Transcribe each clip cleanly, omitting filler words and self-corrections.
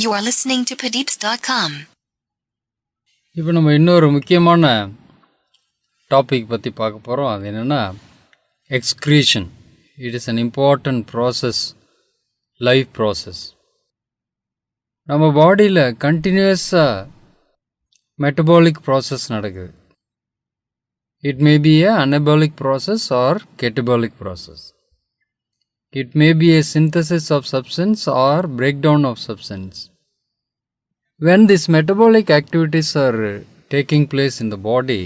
You are listening to Padeeps.com. இப்போ நம்ம இன்னொரு முக்கியமான டாபிக் பற்றி பார்க்க போகிறோம். அது என்னென்னா excretion. It is an important process, life process. நம்ம பாடியில் கண்டினியூஸாக மெட்டபாலிக் ப்ராசஸ் நடக்குது. It may be a anabolic process or catabolic process. It may be a synthesis of substance or breakdown of substance. When these metabolic activities are taking place in the body,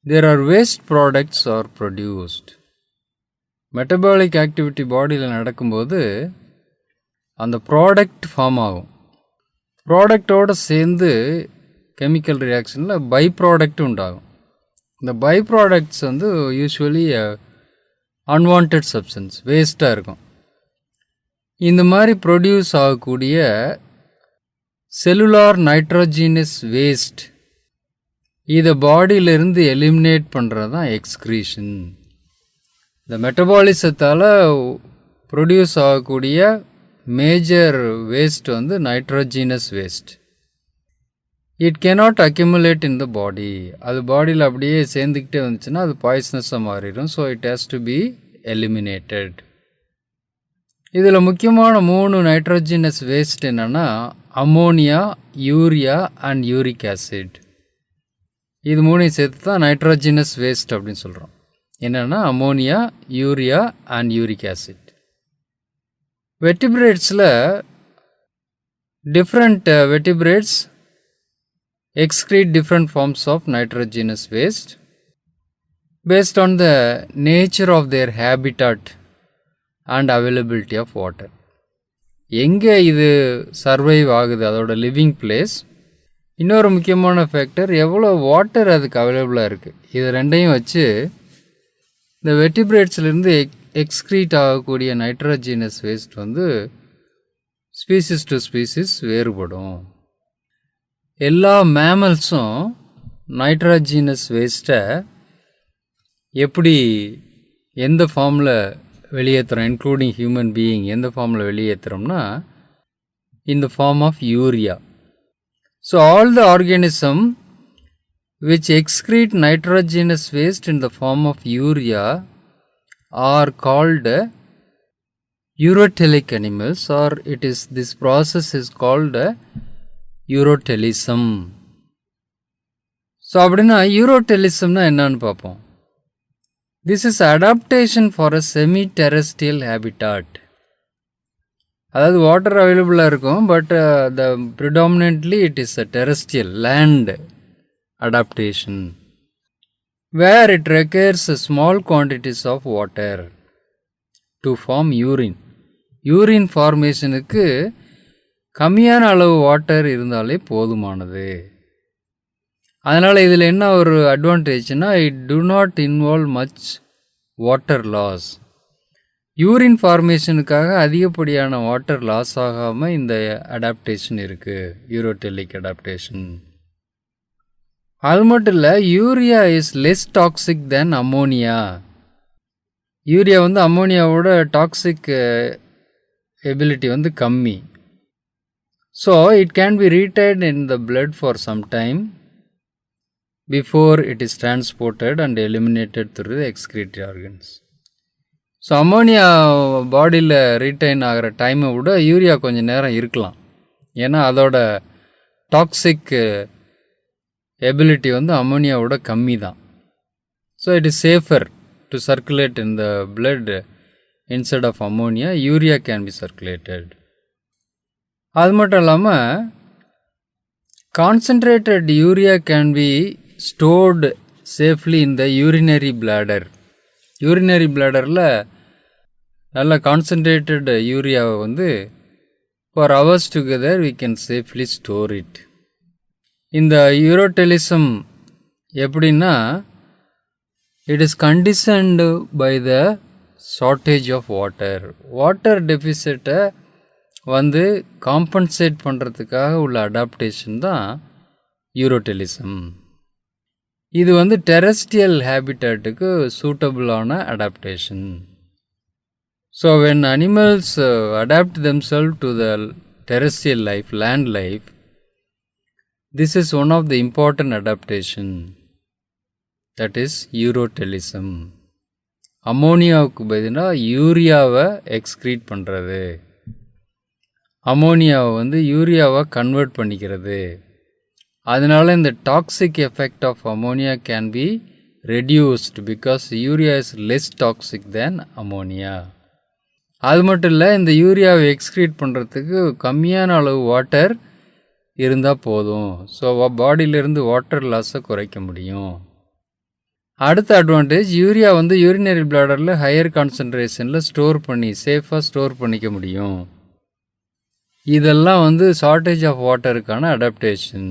there are waste products are produced. Metabolic activity பாடியில் நடக்கும்போது அந்த product form ஆகும். ப்ராடக்டோடு சேர்ந்து chemical ரியாக்ஷனில் by product உண்டாகும். இந்த by products வந்து usually unwanted substance, வேஸ்ட்டாக இருக்கும். இந்த மாதிரி ப்ரொடியூஸ் ஆகக்கூடிய செல்லுலார் நைட்ரோஜீனஸ் வேஸ்ட், இதை பாடியிலிருந்து எலிமினேட் பண்ணுறது தான் எக்ஸ்க்ரீஷன். இந்த மெட்டபாலிசத்தால் ப்ரொடியூஸ் ஆகக்கூடிய மேஜர் வேஸ்ட் வந்து nitrogenous waste. It cannot accumulate in the body. அது பாடியில் அப்படியே சேர்ந்துக்கிட்டே வந்துச்சுன்னா அது பாய்சனஸாக மாறிடும். So it has to be eliminated. இதில் முக்கியமான 3 நைட்ரோஜினஸ் வேஸ்ட் என்னென்னா ammonia, urea and uric acid. இது 3ஐயும் சேர்த்து தான் நைட்ரோஜினஸ் வேஸ்ட் அப்படின்னு சொல்கிறோம். என்னென்னா ammonia, urea and uric acid. வெர்டிபிரேட்ஸில் different vertebrates excrete different forms of nitrogenous waste based on the nature of their habitat and availability of water. எங்கே இது சர்வைவ் ஆகுது, அதோட லிவிங் பிளேஸ். இன்னொரு முக்கியமான ஃபேக்டர் எவ்வளோ வாட்டர் அதுக்கு அவைலபிளாக இருக்குது. இது ரெண்டையும் வச்சு இந்த வெர்டிபிரேட்ஸ்லேருந்து எக்ஸ்க்ரீட் ஆகக்கூடிய நைட்ரோஜினஸ் வேஸ்ட் வந்து ஸ்பீசிஸ் டு ஸ்பீசிஸ் வேறுபடும். எல்லா மேமல்ஸும் நைட்ரோஜீனஸ் வேஸ்ட்டை எப்படி எந்த ஃபார்மில் வெளியேற்றுறோம், இன்க்ளூடிங் ஹியூமன் பீயிங் எந்த ஃபார்மில் வெளியேற்றுறோம்னா in the form of urea. So all the organism which excrete nitrogenous waste in the form of urea are called urotelic animals, or this process is called ureotelism. So அப்படின்னா யூரோடெலிசம்னா என்னன்னு பார்ப்போம். This is adaptation for a semi terrestrial habitat. அதாவது water அவைலபிளாக இருக்கும், but the predominantly it is a terrestrial land adaptation where it requires small quantities of water to form urine. Urine ஃபார்மேஷனுக்கு கம்மியான அளவு வாட்டர் இருந்தாலே போதுமானது. அதனால் இதில் என்ன ஒரு அட்வான்டேஜ்னா it do not involve much water loss. Urine ஃபார்மேஷனுக்காக அதிகப்படியான வாட்டர் லாஸ் ஆகாமல் இந்த அடாப்டேஷன் இருக்குது, யூரோடெலிக் அடாப்டேஷன். அது மட்டும் இல்லை, urea is less toxic then ammonia. Urea வந்து அம்மோனியாவோட டாக்ஸிக் எபிலிட்டி வந்து கம்மி. So it can be retained in the blood for some time before it is transported and eliminated through the excretory organs. So ammonia பாடியில் retain ஆகிற டைமை விட urea கொஞ்சம் நேரம் இருக்கலாம். ஏன்னா அதோட டாக்ஸிக் எபிலிட்டி வந்து அம்மோனியாவோட கம்மி தான். So it is safer to circulate in the blood instead of ammonia. Urea can be circulated. அது மட்டும் இல்லாமல் concentrated urea can be stored safely in the urinary bladder. Urinary பிளாடரில் நல்ல கான்சன்ட்ரேட்டட் யூரியாவை வந்து for hours together we can safely store it. இந்த ureotelism எப்படின்னா it is conditioned by the shortage of water. Water டெஃபிசிட்டை வந்து காம்பன்சேட் பண்ணுறதுக்காக உள்ள அடாப்டேஷன் தான் யூரோடெலிசம். இது வந்து டெரஸ்ட்ரியல் ஹேபிட்டாட்டுக்கு சூட்டபுளான adaptation. So when animals adapt themselves to the terrestrial life, land life, this is one of the important adaptation, that is யூரோடெலிசம். அமோனியாவுக்கு பதிலாக யூரியாவை excrete பண்ணுறது, அமோனியாவை வந்து யூரியாவை கன்வெர்ட் பண்ணிக்கிறது. அதனால இந்த toxic effect of ammonia can be reduced because urea is less toxic than ammonia. அது மட்டும் இல்லை, இந்த யூரியாவை எக்ஸ்க்ரீட் பண்ணுறதுக்கு கம்மியான அளவு வாட்டர் இருந்தால் போதும். ஸோ பாடியிலேருந்து வாட்டர் லாஸை குறைக்க முடியும். அடுத்த அட்வான்டேஜ், யூரியா வந்து யூரினரி பிளாடரில் ஹையர் கான்சன்ட்ரேஷனில் ஸ்டோர் பண்ணி சேஃபாக ஸ்டோர் பண்ணிக்க முடியும். இதெல்லாம் வந்து ஷார்ட்டேஜ் ஆஃப் வாட்டருக்கான adaptation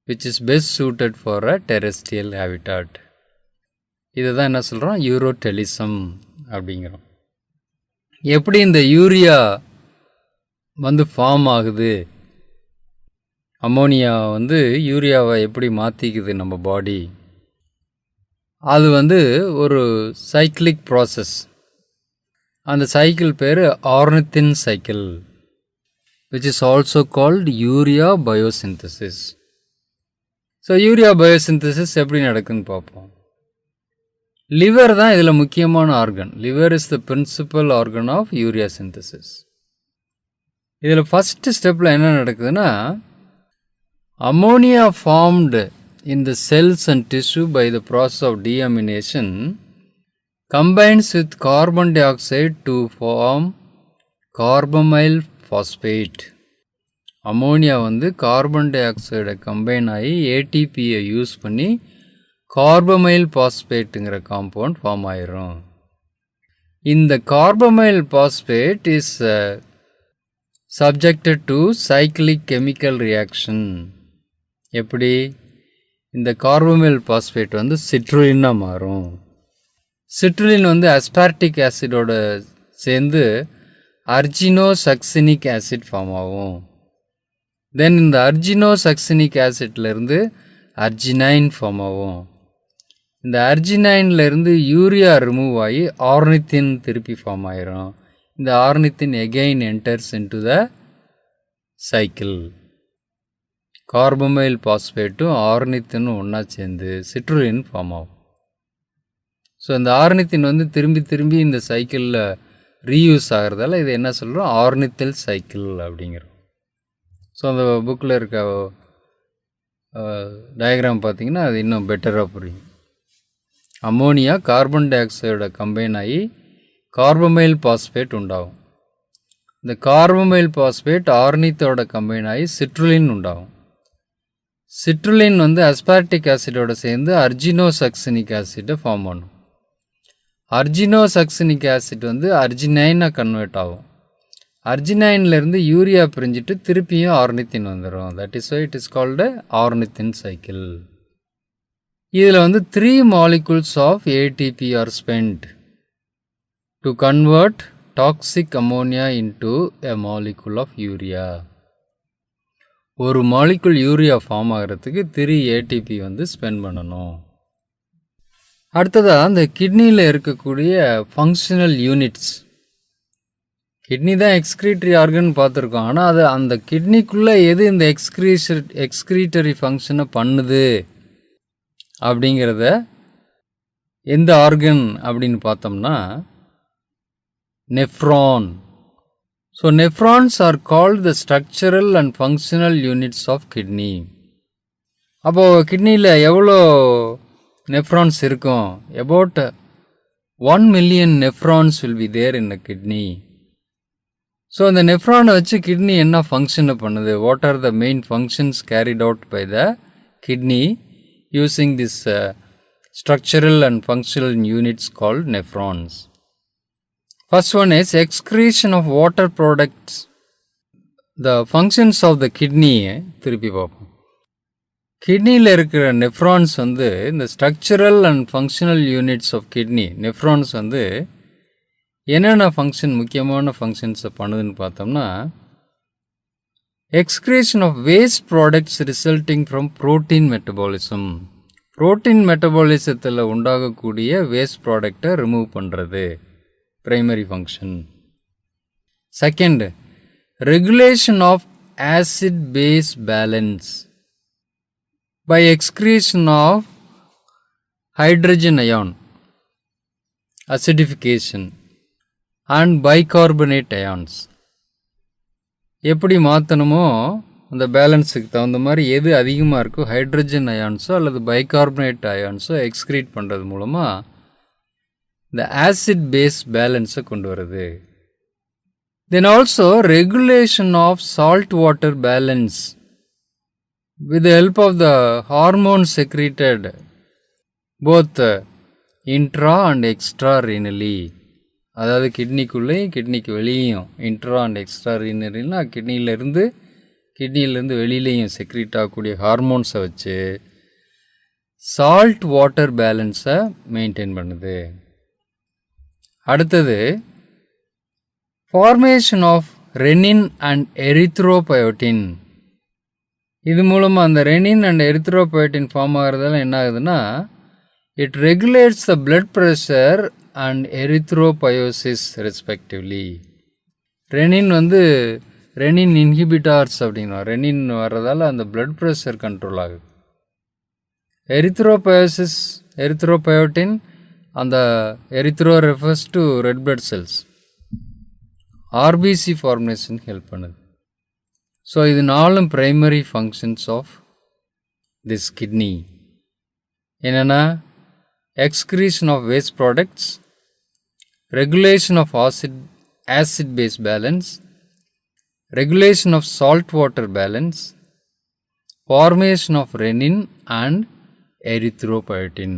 which is best suited for a terrestrial habitat. இதை தான் என்ன சொல்கிறோம், யூரோடெலிசம் அப்படிங்கிறோம். எப்படி இந்த யூரியா வந்து ஃபார்ம் ஆகுது, அமோனியா வந்து யூரியாவை எப்படி மாற்றிக்குது நம்ம பாடி, அது வந்து ஒரு சைக்கிளிக் ப்ராசஸ். அந்த சைக்கிள் பேர் ornithine cycle, which is also called urea biosynthesis. So urea biosynthesis எப்படி நடக்குதுன்னு பார்ப்போம். லிவர் தான் இதில் முக்கியமான organ. Liver is the principal organ of urea synthesis. இதில் ஃபஸ்ட்டு ஸ்டெப்பில் என்ன நடக்குதுன்னா, ammonia formed in the cells and tissue by the process of deamination combines with carbon dioxide to form carbamyl phosphate. Ammonia வந்து carbon tie ஆக்சைடை combine ஆகி ஏடிபியை use பண்ணி carbamyl பாஸ்பேட்டுங்கிற compound form ஆயிரும். இந்த carbamyl phosphate is subjected to cyclic chemical reaction. எப்படி? இந்த carbamyl phosphate வந்து சிட்ருலினாக மாறும். சிட்ருலின் வந்து அஸ்பார்டிக் ஆசிடோட சேர்ந்து அர்ஜினோசக்சினிக் ஆசிட் ஃபார்ம் ஆகும். தென் இந்த அர்ஜினோசக்சினிக் ஆசிட்லேருந்து அர்ஜினைன் ஃபார்ம் ஆகும். இந்த அர்ஜினைன்லேருந்து யூரியா ரிமூவ் ஆகி ஆர்னித்தின் திருப்பி ஃபார்ம் ஆயிரும். இந்த ornithine again enters into the cycle. Carbamoyl பாஸ்பேட்டும் ஆர்னித்தினும் ஒன்றா சேர்ந்து சிட்ருலின் ஃபார்ம் ஆகும். ஸோ இந்த ஆர்னித்தின் வந்து திரும்பி திரும்பி இந்த சைக்கிளில் ரீயூஸ் ஆகிறதால இது என்ன சொல்கிறோம், ஆர்னித்தல் சைக்கிள் அப்படிங்கிறோம். ஸோ அந்த புக்கில் இருக்க டயக்ராம் பார்த்திங்கன்னா அது இன்னும் பெட்டராக புரியும். அமோனியா கார்பன் டை ஆக்சைடோட கம்பைன் ஆகி கார்பமைல் பாஸ்பேட் உண்டாகும். இந்த கார்பமைல் பாஸ்பேட் ஆர்னித்தோட கம்பைன் ஆகி சிட்ருலின் உண்டாகும். சிட்ருலின் வந்து அஸ்பார்டிக் ஆசிடோட சேர்ந்து அர்ஜினோசக்சினிக் ஆசிட்டை ஃபார்ம் பண்ணும். அர்ஜினோசக்சினிக் ஆசிட் வந்து அர்ஜினைனாக கன்வெர்ட் ஆகும். அர்ஜினைன்லேருந்து யூரியா பிரிஞ்சுட்டு திருப்பியும் ஆர்னித்தின் வந்துடும். That is why it is called ornithine cycle. இதில் வந்து 3 molecules of ATP are spent to convert toxic ammonia into a molecule of urea. ஒரு மாலிகுல் யூரியா ஃபார்ம் ஆகிறதுக்கு 3 ஏடிபி வந்து ஸ்பெண்ட் பண்ணணும். அடுத்ததாக அந்த கிட்னியில் இருக்கக்கூடிய ஃபங்க்ஷனல் யூனிட்ஸ். கிட்னி தான் எக்ஸ்க்ரீட்டரி ஆர்கன் பார்த்துருக்கோம். ஆனால் அது அந்த கிட்னிக்குள்ளே எது இந்த எக்ஸ்க்ரீட்டரி ஃபங்க்ஷனை பண்ணுது அப்படிங்கிறத எந்த ஆர்கன் அப்படின்னு பார்த்தோம்னா nephron. So nephrons are called the structural and functional units of kidney. அப்போது கிட்னியில் எவ்வளோ நெஃப்ரான்ஸ் இருக்கும்? About 1 million nephrons will be there in a kidney. So அந்த நெஃப்ரானை வச்சு கிட்னி என்ன ஃபங்க்ஷனை பண்ணுது? What are the main functions carried out by the kidney using this structural and functional units called nephrons. First one is excretion of water products. The functions of the kidney திருப்பி பார்ப்போம். கிட்னியில் இருக்கிற nephrons வந்து இந்த structural and functional units of kidney nephrons வந்து என்னென்ன function முக்கியமான ஃபங்க்ஷன்ஸை பண்ணுதுன்னு பார்த்தோம்னா, excretion of waste products resulting from protein metabolism. Protein மெட்டபாலிசத்தில் உண்டாகக்கூடிய வேஸ்ட் ப்ராடக்டை ரிமூவ் பண்ணுறது primary function. Second, regulation of acid-base balance by excretion of hydrogen ion, acidification, and bicarbonate ions. எப்படி மாற்றணுமோ அந்த பேலன்ஸுக்கு தகுந்த மாதிரி எது அதிகமாக இருக்கோ ஹைட்ரஜன் அயான்ஸோ அல்லது பைகார்பனேட் அயான்ஸோ எக்ஸ்க்ரீட் பண்ணுறது மூலமாக இந்த ஆசிட் பேஸ் பேலன்ஸை கொண்டு வருது. Then also regulation of salt water balance with the help of the hormones secreted both intra and extra renally. அதாவது கிட்னிக்குள்ளேயும் கிட்னிக்கு வெளியும் இன்ட்ரா அண்ட் எக்ஸ்ட்ரா ரீனரினா கிட்னியிலேருந்து வெளியிலையும் செக்ரீட் ஆகக்கூடிய ஹார்மோன்ஸை வச்சு சால்ட் வாட்டர் பேலன்ஸை மெயின்டைன் பண்ணுது. அடுத்தது formation of renin and erythropoietin. இது மூலமாக அந்த ரெனின் அண்ட் எரித்ரோபயோட்டின் ஃபார்ம் ஆகிறதால என்ன ஆகுதுன்னா it regulates the blood pressure and erythropoiesis respectively. Renin inhibitors அப்படின்னா ரெனின் வர்றதால அந்த பிளட் ப்ரெஷர் கண்ட்ரோல் ஆகுது. எரித்ரோபயோட்டின் அந்த erythro refers to red blood cells, RBC formation help பண்ணுது. ஸோ இது 4 primary functions of this kidney. என்னென்னா excretion of waste products, regulation of acid base balance, regulation of salt water balance, formation of renin and erythropoietin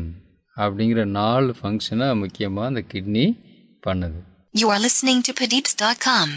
அப்படிங்கிற 4 ஃபங்க்ஷனை முக்கியமாக அந்த kidney பண்ணுது. You are listening to Padeeps.com.